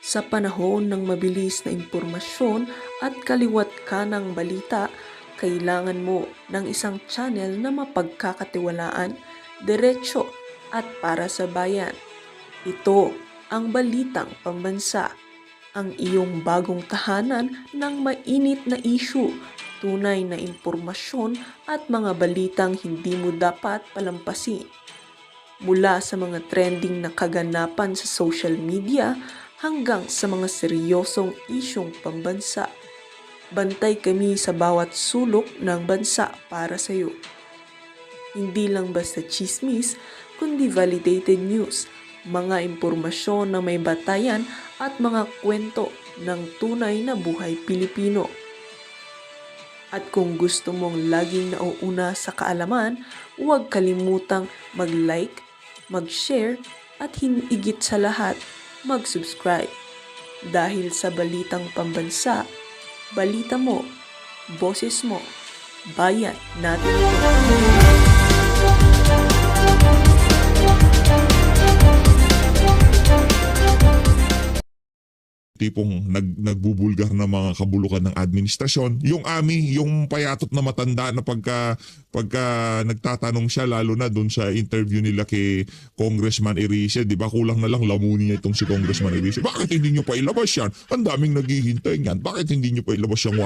Sa panahon ng mabilis na impormasyon at kaliwat kanang balita, kailangan mo ng isang channel na mapagkakatiwalaan, diretsyo at para sa bayan. Ito ang Balitang Pambansa, ang iyong bagong tahanan ng mainit na issue, tunay na impormasyon at mga balitang hindi mo dapat palampasin. Mula sa mga trending na kaganapan sa social media hanggang sa mga seryosong isyong pambansa. Bantay kami sa bawat sulok ng bansa para sa iyo. Hindi lang basta chismis, kundi validated news, mga impormasyon na may batayan at mga kwento ng tunay na buhay Pilipino. At kung gusto mong laging nauuna sa kaalaman, huwag kalimutang mag-like, mag-share at higit sa lahat, mag-subscribe. Dahil sa Balitang Pambansa, balita mo, boses mo, bayan natin ito. Tipong nagbubulgar na mga kabulukan ng administrasyon. Yung AMI, yung payatot na matanda na pagka nagtatanong siya, lalo na doon sa interview nila kay Congressman Erice, di ba kulang na lang lamunin niya itong si Congressman Erice. Bakit hindi nyo pa ilabas yan? Ang daming naghihintay yan. Bakit hindi nyo pa ilabas yung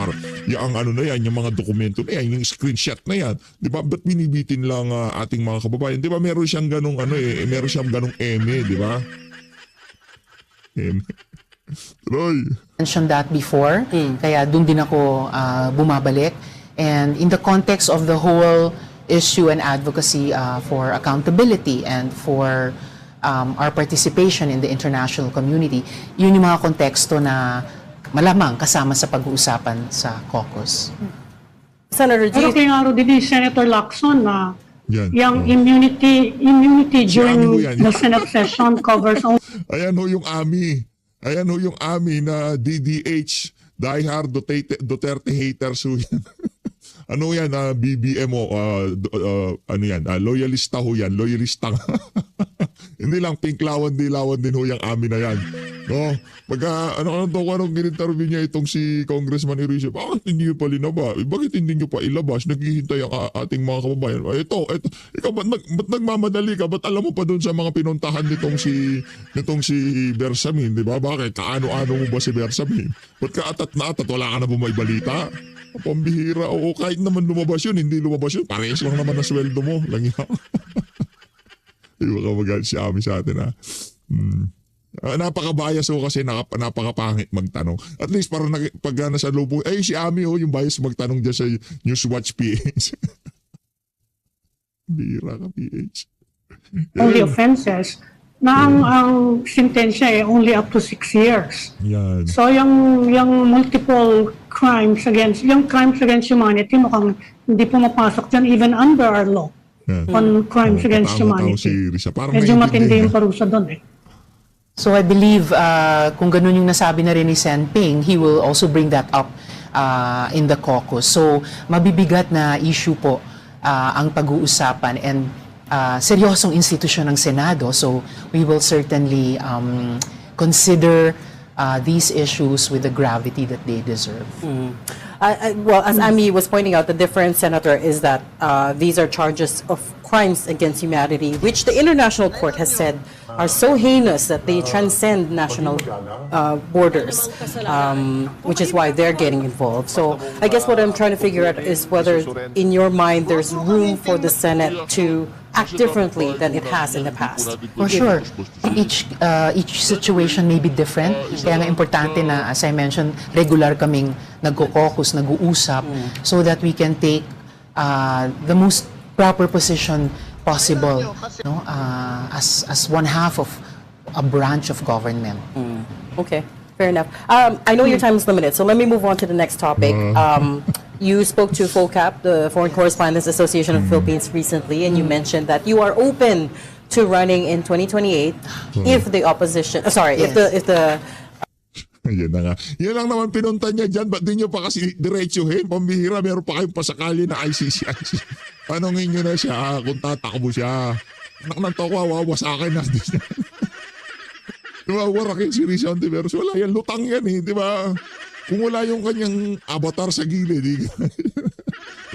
yung ano na yan, yung mga dokumento na yan, yung screenshot na yan. Di ba? Ba't binibitin lang ating mga kababayan? Di ba meron siyang ganong meron siyang ganong eme, di ba? Eme. Troy. Mentioned that before, kaya dun din ako bumabalik. And in the context of the whole issue and advocacy for accountability and for our participation in the international community, yun yung mga konteksto na malamang kasama sa pag-uusapan sa caucus. Senator G. Pero klaro din ni Senator Lacson na Yan. yung immunity during yan. the Senate session covers only Ayan ho yung AMI. Ayan ho yung AMI na DDH, diehard Duterte haters ho yan. Ano yan, BBM o, ano yan, loyalista ho yan, loyalista nga. Hindi lang, pinklawan dilawan din ho yung AMI na yan. No? Pagka, anong gininterview niya itong si Congressman Erice, bakit hindi nyo pa linaba? Bakit hindi nyo pa ilabas? Naghihintay ang ating mga kababayan. Ito, ikaw, ba't nagmamadali ka? Ba't alam mo pa doon sa mga pinuntahan nitong si Bersamin, di ba? Bakit? Kaano-ano mo ba si Bersamin? Ba't ka atat na atat? Wala ka na bumaibalita? Pambihira. Oo, kahit naman lumabas yun, hindi lumabas yun. Parehas lang naman na sweldo mo. Langya. Iba ka magalit si Ami sa atin, ha? Napaka-bias ho kasi napaka-pangit magtanong. At least parang pag nasa lubong, ay si Ami ho, yung bias magtanong dyan sa Newswatch PH. Bira ka, PH. only offenses na ang sentensya only up to 6 years. Yan. So yung multiple crimes against humanity mukhang hindi pumapasok dyan even under our law Yan. on crimes against Tao-tao si humanity. Risa. Parang Medyo matindi naiintindihan yung parusa doon eh. So I believe kung ganun yung nasabi na rin ni Sen Ping, he will also bring that up in the caucus. So mabibigat na issue po ang pag-uusapan and seryosong institusyon ng Senado. So we will certainly consider these issues with the gravity that they deserve. Well, as Ami was pointing out, the difference, Senator, is that these are charges of crimes against humanity, which the International Court has said are so heinous that they transcend national borders, which is why they're getting involved. So I guess what I'm trying to figure out is whether, in your mind, there's room for the Senate to act differently than it has in the past. For sure. Each situation may be different. Kaya nga importante na, as I mentioned, regular kaming nagko-caucus, nag-uusap, so that we can take the most proper position possible, no? As one half of a branch of government. Okay, fair enough. I know your time is limited, so let me move on to the next topic. You spoke to FOCAP, the Foreign Correspondents Association of the Philippines, recently, and you mentioned that you are open to running in 2028 if the opposition, if the Yan na nga. Yan lang naman pinunta niya dyan. Ba't di nyo pa kasi diretsuhin? Pambihira, meron pa kayong pasakali na ICC. Tanongin nyo na siya kung tatakbo siya. Anak ng toko, wawa sa akin na. Di ba, warakin si Risa Ontiveros. Wala yan, lutang yan eh, di ba? Kung wala yung kanyang avatar sa gilid,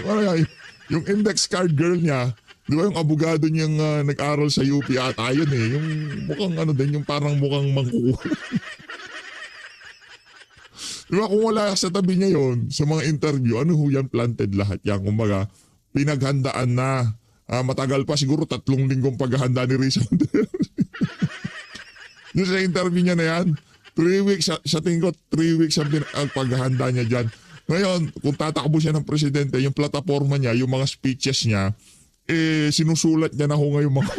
wala yan. Yung index card girl niya, di ba yung abogado niyang nag-aral sa UP at ayun eh, yung mukhang ano din, yung parang mukhang mangkukuha. Di ba kung wala sa tabi niya yon sa mga interview, ano ho yan planted lahat yan. Kumbaga, pinaghandaan na. Matagal pa siguro 3 linggong paghahanda ni Risa Ontiveros. Yung sa interview niya na yan, 3 weeks, sa tingin ko 3 weeks ang paghahanda niya dyan. Ngayon, kung tatakbo siya ng presidente, yung plataforma niya, yung mga speeches niya, sinusulat niya na ho ngayon mga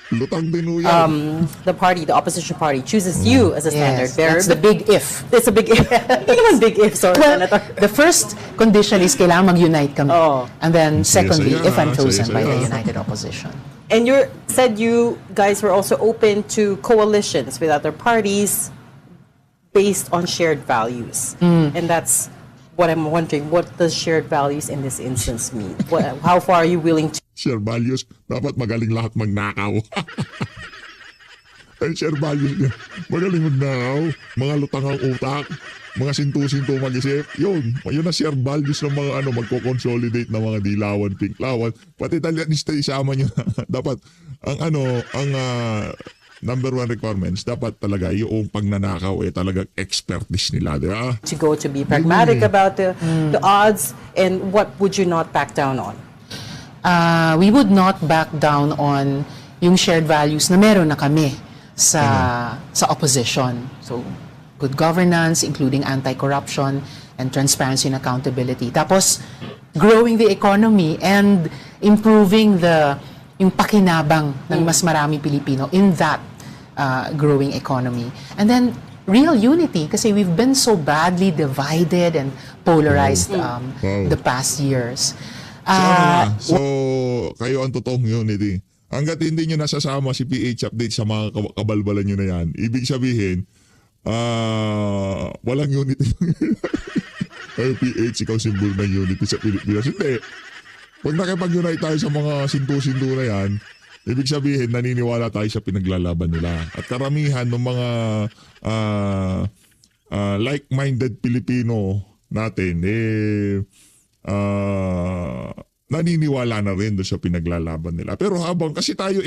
lutang din ho yan. The opposition party, chooses you as a standard Yes, bearer. that's the big if. It's a big if. Hindi naman big if, sorry, Senator. The first condition is kailangan mag-unite kami. Oh. And then secondly, Saya-saya, if I'm chosen by the saya-saya. United Opposition. And you said you guys were also open to coalitions with other parties based on shared values. And that's what I'm wondering. What does shared values in this instance mean? How far are you willing to? Share values, dapat magaling lahat magnakaw. Ay, share values niya. Magaling magnakaw, mga lutangang utak, mga sintu-sintu mag-isip. Yun na share values ng mga magko-consolidate ng mga dilawan, pinklawan. Pati Italianista isama niyo. Dapat, ang number 1 requirements, dapat talaga yung pagnanakaw talagang expertise nila, di ba? To go to be pragmatic about the odds, and what would you not back down on? We would not back down on yung shared values na meron na kami sa opposition. So, good governance, including anti-corruption and transparency and accountability. Tapos, growing the economy and improving yung pakinabang ng mas maraming Pilipino in that growing economy. And then, real unity, kasi we've been so badly divided and polarized the past years. So, kayo ang totoong unity. Hanggat hindi nyo nasasama si PH Update sa mga kabalbalan nyo na yan, ibig sabihin, walang unity. Ay, PH, ikaw symbol ng unity sa Pilipinas. Hindi. Pag nakipag-unite tayo sa mga sintu-sintu na yan, ibig sabihin, naniniwala tayo sa pinaglalaban nila. At karamihan ng mga like-minded Pilipino natin, naniniwala na rin doon sa pinaglalaban nila. Pero habang, kasi tayo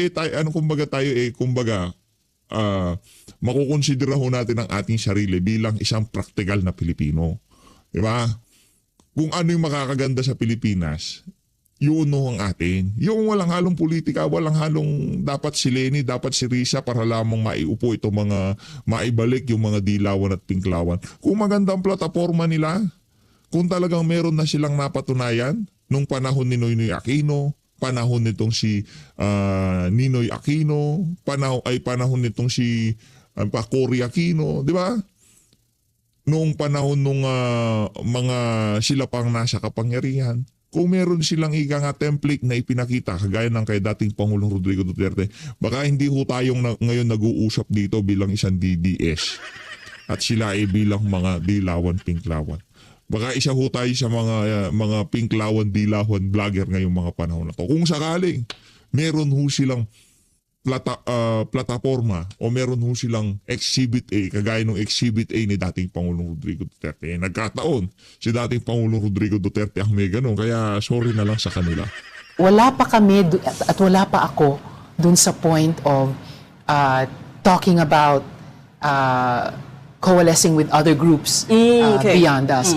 makukonsidera ho natin ang ating sarili bilang isang praktikal na Pilipino. Diba? Kung ano yung makakaganda sa Pilipinas, yun ho ang atin. Yung walang halong politika, walang halong dapat si Leni, dapat si Risa para lamang maiupo ito maibalik yung mga dilawan at pinklawan. Kung maganda ang plataforma nila, kung talagang meron na silang napatunayan nung panahon ni Noynoy Aquino, panahon nitong si Ninoy Aquino, panahon nitong si Cory Aquino, di ba? Noong panahon nung mga sila pang nasa kapangyarihan, kung meron silang template na ipinakita, kagaya ng kay dating Pangulong Rodrigo Duterte, baka hindi ho tayong ngayon nag-uusap dito bilang isang DDS at sila ay bilang mga dilawan, pinklawan. Baka isa ho tayo sa mga pinklawan, dilawan, vlogger ngayong mga panahon na to. Kung sakaling meron ho silang plataforma o meron ho silang Exhibit A, kagaya ng Exhibit A ni dating Pangulong Rodrigo Duterte. Nagkataon, si dating Pangulong Rodrigo Duterte ang may ganun, kaya sorry na lang sa kanila. Wala pa kami at wala pa ako dun sa point of talking about coalescing with other groups okay. beyond us.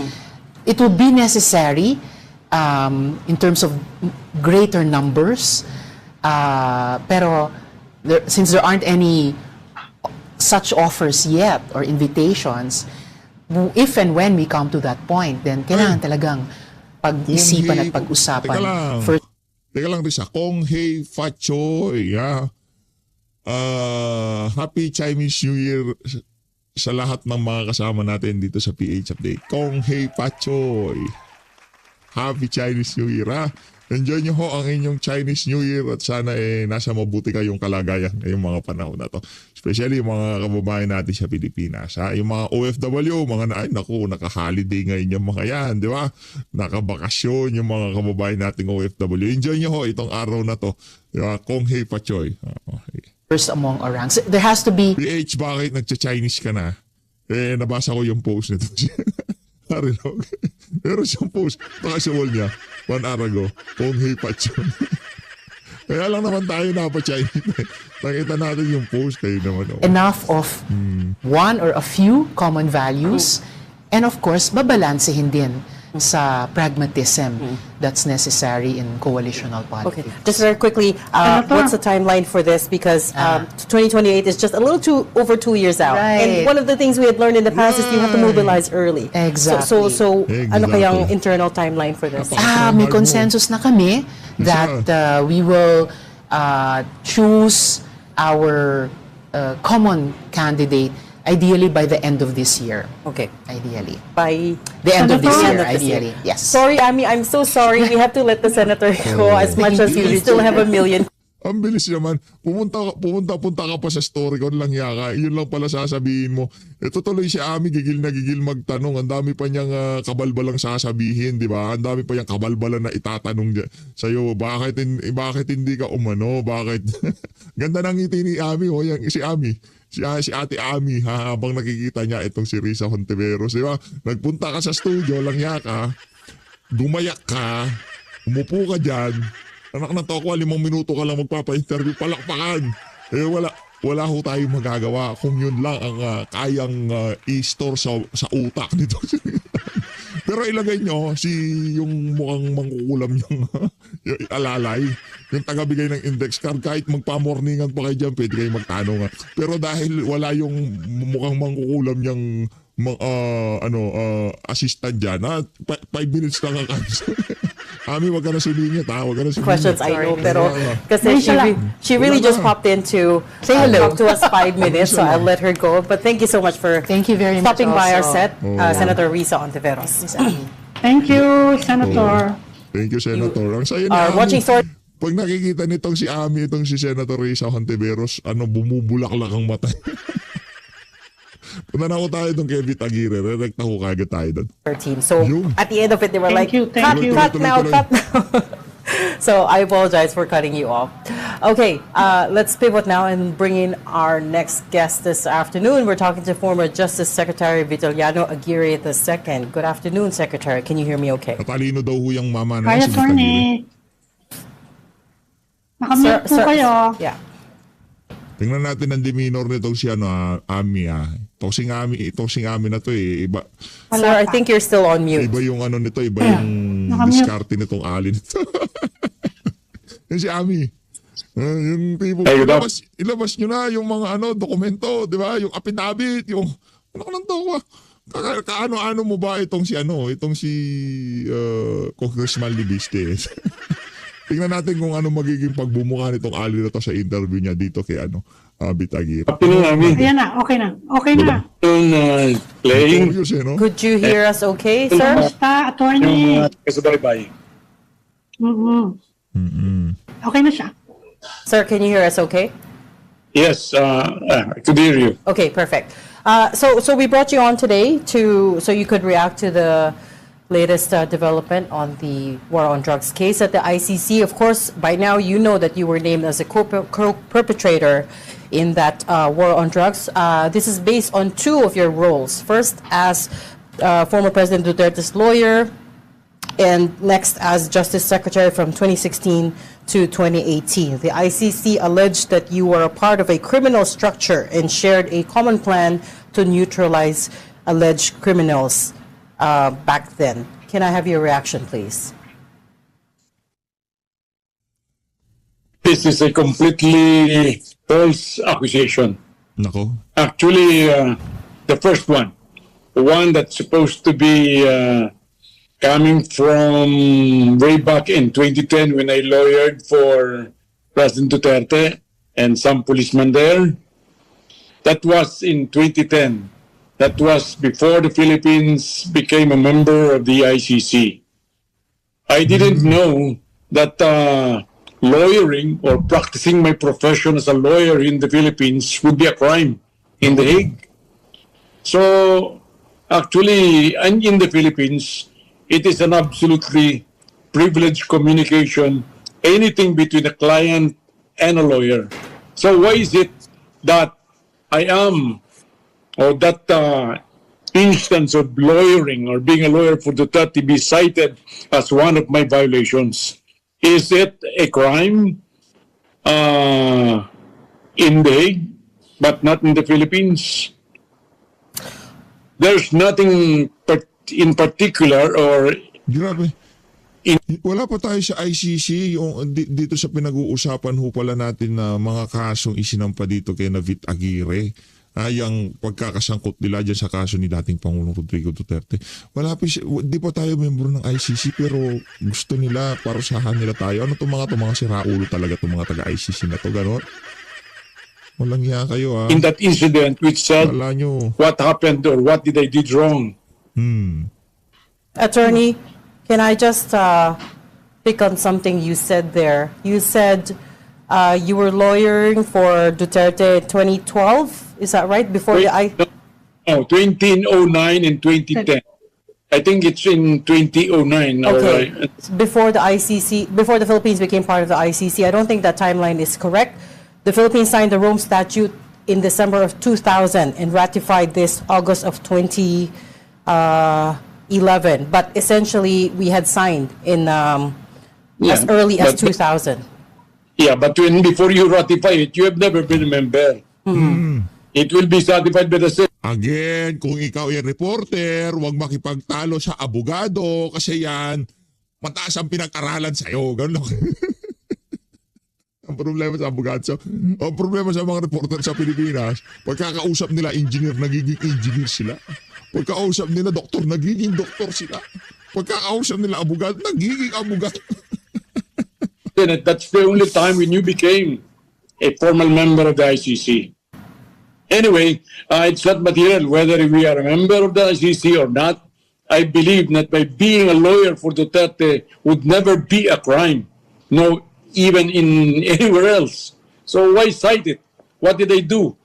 It would be necessary in terms of greater numbers, pero since there aren't any such offers yet or invitations, if and when we come to that point, then kailangan talagang pag-isipan at pag-usapan. Teka lang, Risa. Kong Hei Fa Choy. Happy Chinese New Year sa lahat ng mga kasama natin dito sa PH Update. Kong Hei Fa Choy. Happy Chinese New Year, ha? Enjoy nyo ho ang inyong Chinese New Year at sana nasa mabuti kayong kalagayan ngayong mga panahon na to. Especially yung mga kababayan natin sa Pilipinas. Ha? Yung mga OFW, naka-holiday ngayon yung mga yan, di ba? Nakabakasyon yung mga kababayan nating OFW. Enjoy nyo ho itong araw na to. Di ba? Kong Hei Fa Choy. Okay. first among our ranks. There has to be PH, bakit nagcha-Chinese ka na? Nabasa ko yung post nito. Harilog. Meron siyang post. Baka sa wall niya. 1 hour ago. Kung hipat yun. Kaya lang naman tayo napa-Chinese. Nakita natin yung post. Kayo naman. Oh. enough of one or a few common values, and of course, babalansehin din sa pragmatism that's necessary in coalitional Okay, politics. just very quickly, what's the timeline for this? Because 2028 is just a little over 2 years out. And Right. one of the things we had learned in the past is you have to mobilize early. Exactly. So ano Exactly. kayang internal timeline for this? May consensus na kami that we will choose our common candidate ideally by the end of this year. Okay. Ideally. By The end of this Senator? year, End of this year. ideally. Yes. Sorry, Ami, I'm so sorry. We have to let the senator go as much as we still have a million. Ang bilis naman. Punta ka pa sa story ko lang yaka. Yun lang pala sasabihin mo. Ito tuloy si Ami, gigil na gigil magtanong. Ang dami pa niyang kabalbalang sasabihin, di ba? Ang dami pa niyang kabalbalan na itatanong sa'yo. Bakit hindi ka umano? Bakit? Ganda ng ngiti ni Ami. Oh, si Ami. Si Ate Ami, habang nakikita niya itong si Risa Hontiveros, di ba? Nagpunta ka sa studio lang yaka. Gumayak ka. Umupo ka dyan. Anak na to ako, 5 minuto ka lang magpapa-interview, palakpakan. Wala ho tayong magagawa kung yun lang ang kayang i-store sa utak nito. Pero ilagay nyo yung mukhang mangkukulam yung alalay, yung tagabigay ng index card, kahit magpa-morningan pa kayo dyan, pwede kayo magtanong. Pero dahil wala yung mukhang mangkukulam yung assistant dyan, 5 minutes lang ang Ami, wag ka na sumingit ha, wag ka na sumingit. Questions, I know, pero kasi May isa lang. she really Wala just na. popped in to Say hello. talk to us 5 minutes, so I'll let her go. But thank you so much for Thank you very much stopping by our also. set, Senator Risa Ontiveros. Thank you, Senator. Thank you, Senator. Ang saya ni are Ami. watching story- Pag nakikita nitong si Ami, itong si Senator Risa Hontiveros, bumubulaklak ang mata. Punta na ako tayo doon kay Vita Aguirre. Rekta ko kagad tayo doon. her team. So Yun. at the end of it, they were Thank like, you, thank you. cut now, Tuloy. cut now. So I apologize for cutting you off. Okay, let's pivot now and bring in our next guest this afternoon. We're talking to former Justice Secretary Vitaliano Aguirre II. Good afternoon, Secretary. Can you hear me okay? Katalino daw ho yung mama na Hi, yan, si Vita Aguirre. attorney. Nakamute po kayo. Yeah. Tingnan natin ang demeanor nitong si Ami. Itong sing Ami na to iba Sir, I think you're still on mute. yung nito, iba yung Nakamute. diskarte nitong alin nito. Yung si Ami. Yung tipo, Hey, good ilabas nyo na yung mga dokumento, di ba? Yung affidavit, yung kaano-ano mo ba itong si Congressman Libiste. Tingnan natin kung ano magiging pagbumuka nitong ali na to sa interview niya dito kay Vita Aguirre. Afternoon, Ami. Ayan na, okay na. Okay na. Afternoon, playing. Curious no? Could you hear us okay, sir? Basta, attorney. Yung kasabay-bay. Okay na siya. Sir, can you hear us okay? Yes, I could hear you. Okay, perfect. So we brought you on today so you could react to the latest development on the war on drugs case at the ICC. Of course, by now you know that you were named as a co-perpetrator in that war on drugs. This is based on 2 of your roles. First, as former President Duterte's lawyer, and next as Justice Secretary from 2016 to 2018. The ICC alleged that you were a part of a criminal structure and shared a common plan to neutralize alleged criminals back then. Can I have your reaction, please? This is a completely false accusation. Nako. Actually, the first one, the one that's supposed to be coming from way back in 2010 when I lawyered for President Duterte and some policemen there. That was in 2010. That was before the Philippines became a member of the ICC. I didn't know that lawyering or practicing my profession as a lawyer in the Philippines would be a crime in The Hague. So, actually, and in the Philippines, it is an absolutely privileged communication, anything between a client and a lawyer. So why is it that I am, or that instance of lawyering or being a lawyer for Duterte be cited as one of my violations? Is it a crime in The Hague, but not in the Philippines? There's nothing in particular or Grabe. Wala pa tayo sa ICC. Yung, dito sa pinag-uusapan ho pala natin na mga kasong isinampa dito kay Navit Aguirre. Yung pagkakasangkot nila dyan sa kaso ni dating Pangulong Rodrigo Duterte. Wala pa di pa tayo membro ng ICC pero gusto nila, parusahan nila tayo. Ano itong mga siraulo talaga itong mga taga-ICC na to, gano'n? Walang hiya kayo, ha? in that incident which said Wala nyo. what happened or what did I did wrong. Attorney, can I just pick on something you said there? You said you were lawyering for Duterte 2012, is that right? Before the No, 2009 and 2010. I think it's in 2009. Okay. Or, Before the ICC, before the Philippines became part of the ICC, I don't think that timeline is correct. The Philippines signed the Rome Statute in December of 2000 and ratified this August of 2011. But essentially, we had signed in as early as but- 2000. yeah, but before you ratify it, you have never been a member. It will be certified by the Senate. Again, kung ikaw ay reporter, huwag makipagtalo sa abogado kasi yan, mataas ang pinag-aralan sa'yo. Ganun lang. Ang problema sa abogado, ang problema sa mga reporter sa Pilipinas, pagkakausap nila engineer, nagiging engineer sila. Pagkakausap nila doktor, nagiging doktor sila. Pagkakausap nila abogado, nagiging abogado. Senate, that's the only time when you became a formal member of the ICC. Anyway, it's not material whether we are a member of the ICC or not. I believe that by being a lawyer for Duterte would never be a crime. No, even in anywhere else. So why cite it? What did I do?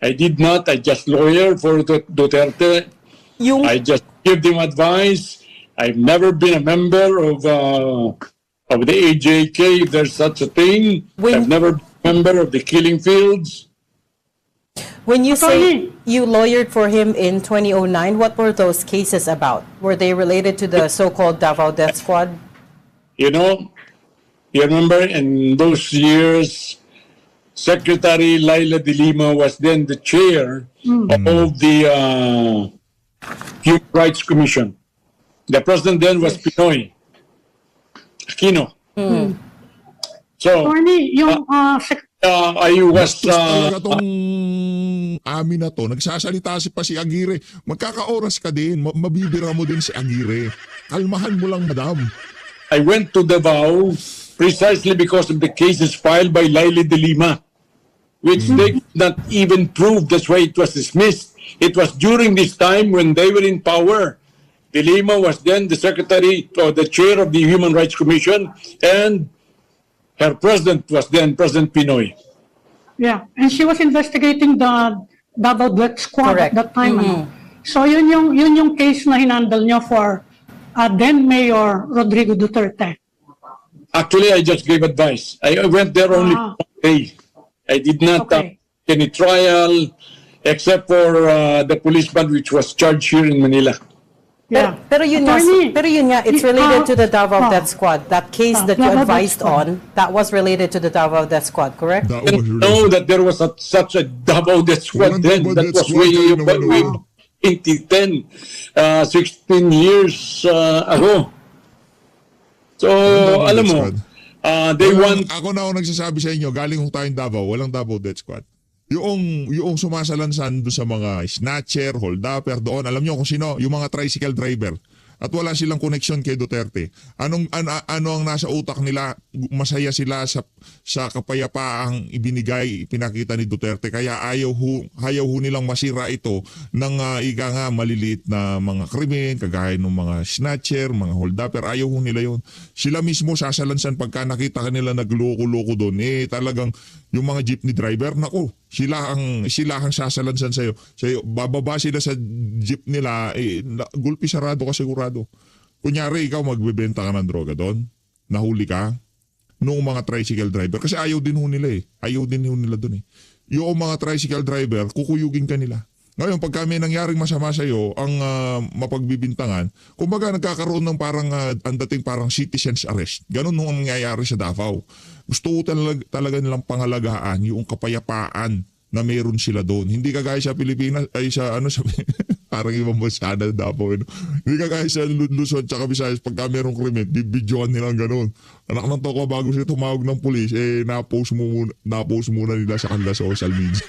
I did not. I just lawyer for Duterte. Yung I just give them advice. I've never been a member of the AJK, if there's such a thing. When- I've never been a member of the Killing Fields. When you say Attorney. you lawyered for him in 2009, what were those cases about? Were they related to the so-called Davao Death Squad? You know, you remember in those years, Secretary Laila de Lima was then the chair of the Human Rights Commission. The president then was Pinoy Aquino. So Attorney, yung I was Talaga tong amin na to, nagsasalita pa si Aguirre, magkakaoras ka din, mabibira mo din si Aguirre. Kalmahan mo lang, madam. I went to Davao precisely because of the cases filed by Laila de Lima, which they could not even prove. That's why it was dismissed. It was during this time when they were in power. De Lima was then the secretary or the chair of the Human Rights Commission, and her president was then President Pinoy. yeah, and she was investigating the Davao Death Squad Correct. at that time. Ano? So yun yung case na hinandle niyo for then Mayor Rodrigo Duterte. Actually, I just gave advice. I went there only Ah. for 1 day. I did not Okay. any trial except for the policeman which was charged here in Manila. Yeah. Pero yun nga, it's related to the Davao Death Squad. That case that you Davao Death advised Squad. on, that was related to the Davao Death Squad, correct? That I was didn't know that there was such a Davao Death Squad Walang then. Davao That Death was Squad way, kayo naman, way oh. 2010, 16 years ago. So, Davao alam Death mo, Squad. they want Ako na ako nagsasabi sa inyo, galing kong tayong Davao, walang Davao Death Squad. Yung sumasalansan doon sa mga snatcher, hold-upper doon, alam nyo kung sino, yung mga tricycle driver. At wala silang koneksyon kay Duterte. Ano ang nasa utak nila? Masaya sila sa kapayapaang pinakita ni Duterte. Kaya ayaw ho nilang masira ito ng ika nga maliliit na mga krimen, kagaya ng mga snatcher, mga hold-upper. Ayaw ho nila yon. Sila mismo sasalansan pagka nakita kanila nagloko-loko doon. Talagang yung mga jeepney driver, nako, sila ang sasalansan sa'yo. Bababa sila sa jeep nila, gulpi sarado ka sigurado. Kunyari, ikaw magbebenta ka ng droga doon, nahuli ka, noong mga tricycle driver. Kasi ayaw din ho nila eh. Ayaw din ho nila dun eh. Yung mga tricycle driver, kukuyugin ka nila. Ngayon, pagka may nangyaring masama sa'yo, ang mapagbibintangan, kumbaga nagkakaroon ng parang, ang dating parang citizen's arrest. Ganun nung ang nangyayari sa Davao. Gusto ko talaga nilang pangalagaan yung kapayapaan na meron sila doon. Hindi kagaya sa Pilipinas, ay sa ano sa parang ibang bansa na Davao. Hindi kagaya sa Luzon tsaka Visayas, pagka merong krimen, bibidyoan nilang ganun. Anak ng toko, bago sila tumawag ng pulis, na-post muna nila sa kanila sa social media.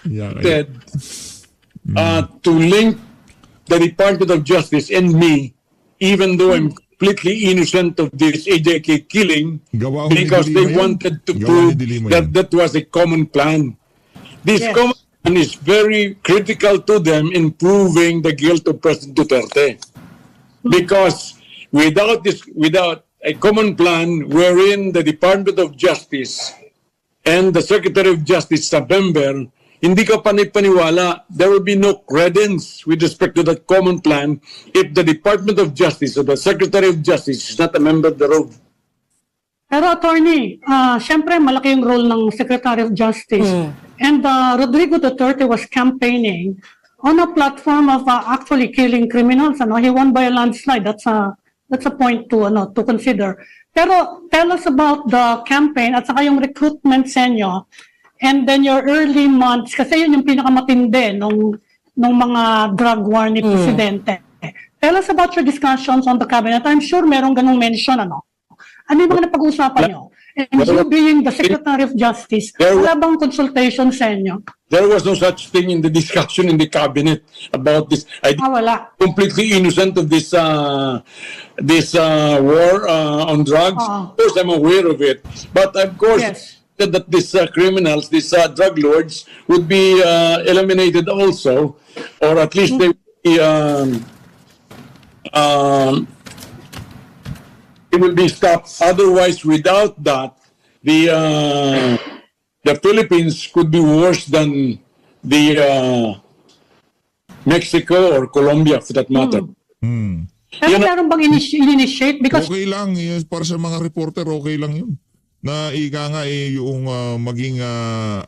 Yeah, Said, to link the Department of Justice and me, even though I'm completely innocent of this AJK killing, Gawa ho ni because they Dilima yan. wanted to Gawa ni prove Dilima that yan. that was a common plan. This Yes. common plan is very critical to them in proving the guilt of President Duterte. Because without a common plan wherein the Department of Justice and the Secretary of Justice sa member, hindi ka panipaniwala, there will be no credence with respect to that common plan if the Department of Justice or the Secretary of Justice is not a member thereof. Pero attorney, syempre malaki yung role ng Secretary of Justice. And Rodrigo Duterte was campaigning on a platform of actually killing criminals. He won by a landslide. That's a point to consider. Pero tell us about the campaign at saka yung recruitment sa inyo. And then your early months, kasi yun yung pinakamatindi nung mga drug war ni Presidente. Tell us about your discussions on the cabinet. I'm sure merong ganung mention, ano? Ano yung mga napag-uusapan nyo? And you being the Secretary of Justice, wala bang consultation sa inyo? There was no such thing in the discussion in the cabinet about this. I Wala. completely innocent of this war on drugs. Of course, I'm aware of it. But of course, Yes. that these criminals, these drug lords, would be eliminated also, or at least they would be, it will be stopped. Otherwise, without that, the Philippines could be worse than the Mexico or Colombia, for that matter. Pero meron bang initiate? Because Okay lang, yun, para sa mga reporter, okay lang yun. Na ika nga yung maging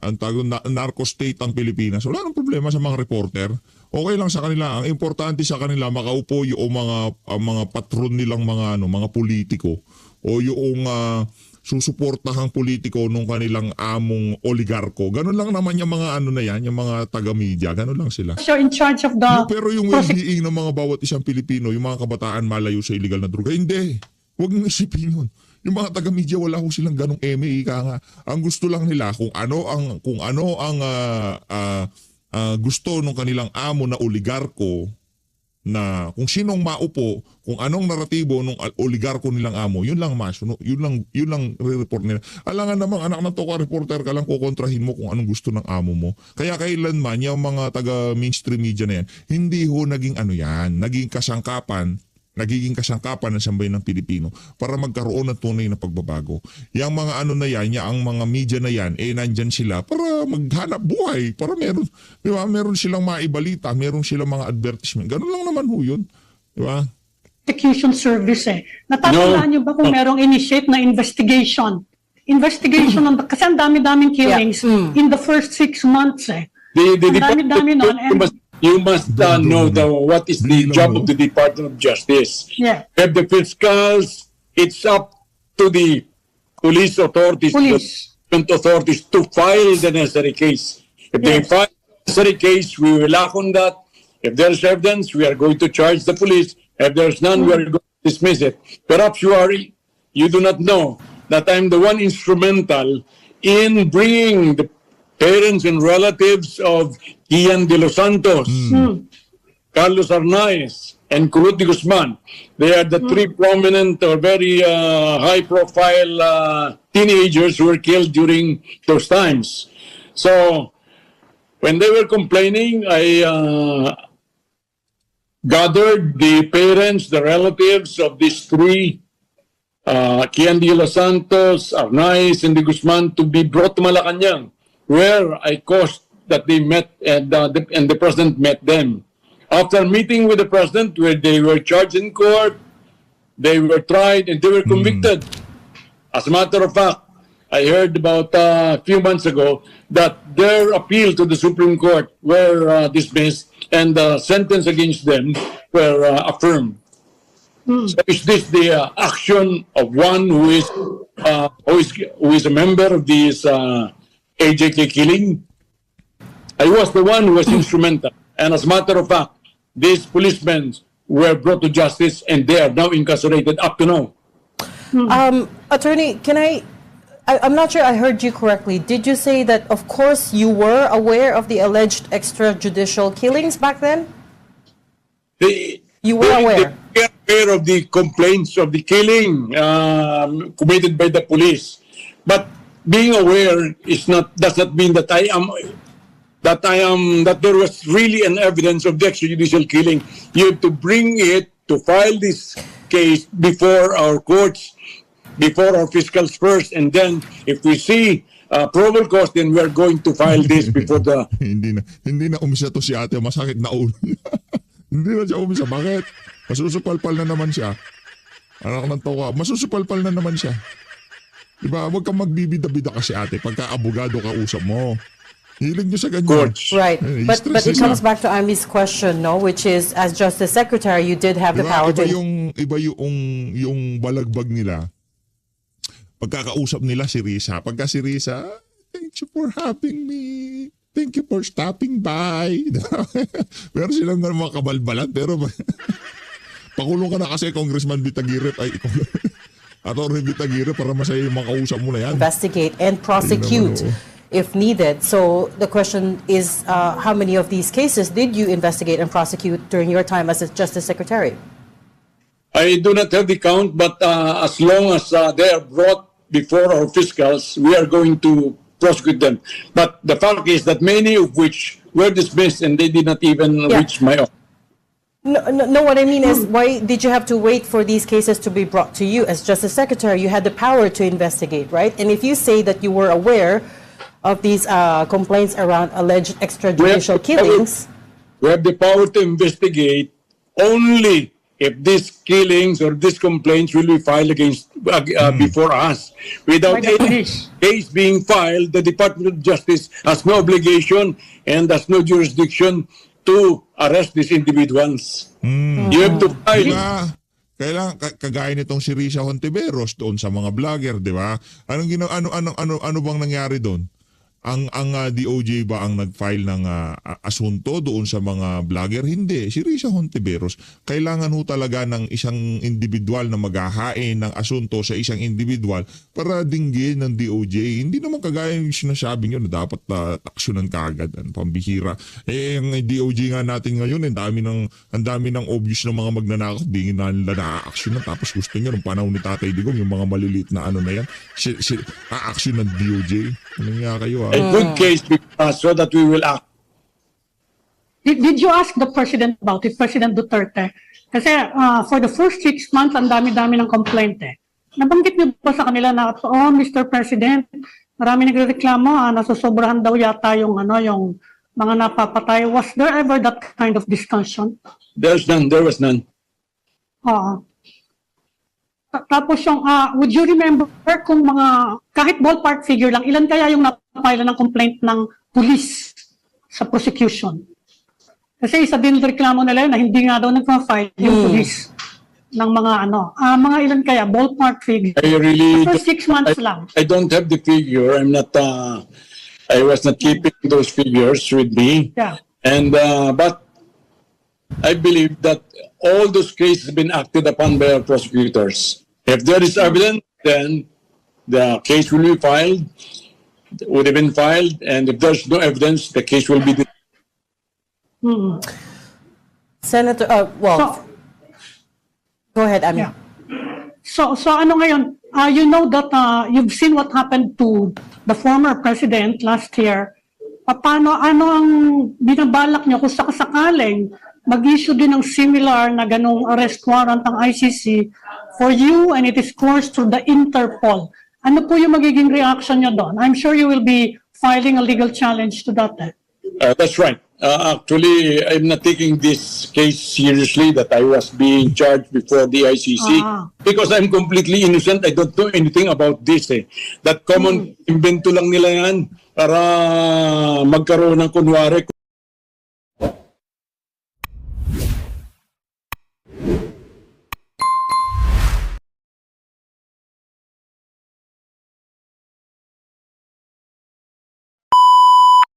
ang tawag, narco state ang Pilipinas. Wala nang problema sa mga reporter. Okay lang sa kanila. Ang importante sa kanila makaupo yung mga patron nilang mga politiko o yung susuportahang politiko nung kanilang among oligarko. Ganun lang naman yung mga na yan, yung mga taga-media. Ganun lang sila. you're in charge of the Pero yung well-being ng mga bawat isang Pilipino, yung mga kabataan malayo sa illegal na droga, hindi. Huwag nang isipin yun. Yung mga taga-media, wala ko silang ganong ika nga. Ang gusto lang nila kung ano ang gusto ng kanilang amo na oligarko, na kung sinong maupo, kung anong naratibo ng oligarko nilang amo, yun lang yun lang re-report nila. Alangan namang anak na to ka, reporter ka lang, kukontrahin mo kung anong gusto ng amo mo. Kaya kailanman yung mga taga mainstream media na yan, hindi ho naging naging nagiging kasangkapan ng sambayan ng Pilipino para magkaroon ng tunay na pagbabago. Yang mga na yan, ang mga media na yan, nandyan sila para maghanap buhay, para meron silang maibalita, meron silang mga advertisement. Ganun lang naman ho yun. Di ba? execution service Natatandaan niyo ba kung merong initiate na investigation? Investigation on kasi ang dami-daming killings in the first 6 months The Ang dami-dami nun, and- you must know what is the job of the Department of Justice. Yeah. If the fiscals, it's up to the police authorities, government authorities to file the necessary case. If they Yes. file the necessary case, we will act on that. If there's evidence, we are going to charge the police. If there's none, we are going to dismiss it. Perhaps you do not know that I'm the one instrumental in bringing the parents and relatives of Ian de los Santos, Carlos Arnaiz, and Kulot de Guzman. They are the three prominent or very high-profile teenagers who were killed during those times. So, when they were complaining, I gathered the parents, the relatives of these three, Kian de los Santos, Arnaiz, and de Guzman, to be brought to Malacanang, where I caused that they met and the president met them. After meeting with the president, where they were charged in court, they were tried and they were convicted. As a matter of fact, I heard about a few months ago that their appeal to the Supreme Court were dismissed and the sentence against them were affirmed. So is this the action of one who is a member of this AJK killing? I was the one who was instrumental, and as a matter of fact, these policemen were brought to justice and they are now incarcerated up to now. Attorney, I'm not sure I heard you correctly. Did you say that, of course, you were aware of the alleged extrajudicial killings back then? You were aware? They were aware of the complaints of the killing committed by the police. But being aware does not mean that that there was really an evidence of the extrajudicial killing. You have to bring it to file this case before our courts, before our fiscals first, and then if we see probable cause, then we are going to file this before the... hindi na umisa to si ate, masakit na ulo. Hindi na siya umisa. Bakit? Masusupalpal na naman siya. Anak ng toka, masusupalpal na naman siya. Diba? Huwag kang magbibida-bida kasi ate pagka abogado ka usap mo. Hilig niyo sa ganyan. Courts. Right. But stress it siya. comes back to Ami's question, no? Which is, as Justice Secretary, you did have the Diba? power Iba yung balagbag nila. Pagkakausap nila si Risa. Pagka si Risa, thank you for having me. Thank you for stopping by. Pero silang mga kabalbalan. Pero pakulong ka na kasi Congressman Bitagirep. Atty. Bitagirep para masaya yung mga kausap mo na yan. investigate and prosecute if needed. So the question is, how many of these cases did you investigate and prosecute during your time as a Justice Secretary? I do not have the count, but as long as they are brought before our fiscals, we are going to prosecute them. But the fact is that many of which were dismissed and they did not even Yeah. reach my office. No, what I mean is, why did you have to wait for these cases to be brought to you? As Justice Secretary, you had the power to investigate, right? And if you say that you were aware of these complaints around alleged extrajudicial killings, We have the power to investigate only if these killings or these complaints will be filed against before us. Without By the any police. case being filed, the Department of Justice has no obligation and has no jurisdiction to arrest these individuals. You have to file. Diba? Kailangan kagaya nitong si Risa Hontiveros doon sa mga vlogger, di ba? Ano bang nangyari doon? Ang DOJ ba ang nag-file ng asunto doon sa mga vlogger? Hindi. Si Risa Hontiveros, kailangan ho talaga ng isang individual na maghahain ng asunto sa isang individual para dinggin ng DOJ. Hindi naman kagaya yung sinasabi nyo na dapat aksyonan kaagad. Pambihira. Ang DOJ nga natin ngayon, ang dami ng obvious na mga magnanakaw, di na nila na-aksyonan. Tapos gusto nyo, ng panahon ni Tatay Digong, yung mga maliliit na ano na yan, a-aksyon ng DOJ. Ano nga kayo A good case so that we will act. Did you ask the President about it, President Duterte? Kasi for the first 6 months, ang dami-dami ng complaint eh. Nabanggit niyo ba sa kanila na, oh, Mr. President, marami nagrereklamo, nasusobrahan daw yata yung mga napapatay. Was there ever that kind of discussion? There was none. Tapos yung, would you remember kung kahit ballpark figure lang, ilan kaya yung napapila ng complaint ng police sa prosecution? Kasi isa din reklamo nila yun na hindi nga daw nagpa-file yung police ng mga mga ilan kaya, ballpark figure. I really After 6 months lang. I don't have the figure. I was not keeping those figures with me. Yeah. And but I believe that all those cases have been acted upon by our prosecutors. If there is evidence, then the case will be filed, would have been filed, and if there's no evidence, the case will be. Senator, go ahead, Ami. Yeah. So ano ngayon, you know that you've seen what happened to the former president last year. Ano ang binabalak niyo kung sakasakaling mag-issue din ng similar na ganong arrest warrant ng ICC for you and it is close to the Interpol? Ano po yung magiging reaction niyo doon? I'm sure you will be filing a legal challenge to that. That's right. Actually, I'm not taking this case seriously that I was being charged before the ICC because I'm completely innocent. I don't know anything about this. That common invento lang nila yan para magkaroon ng kunwari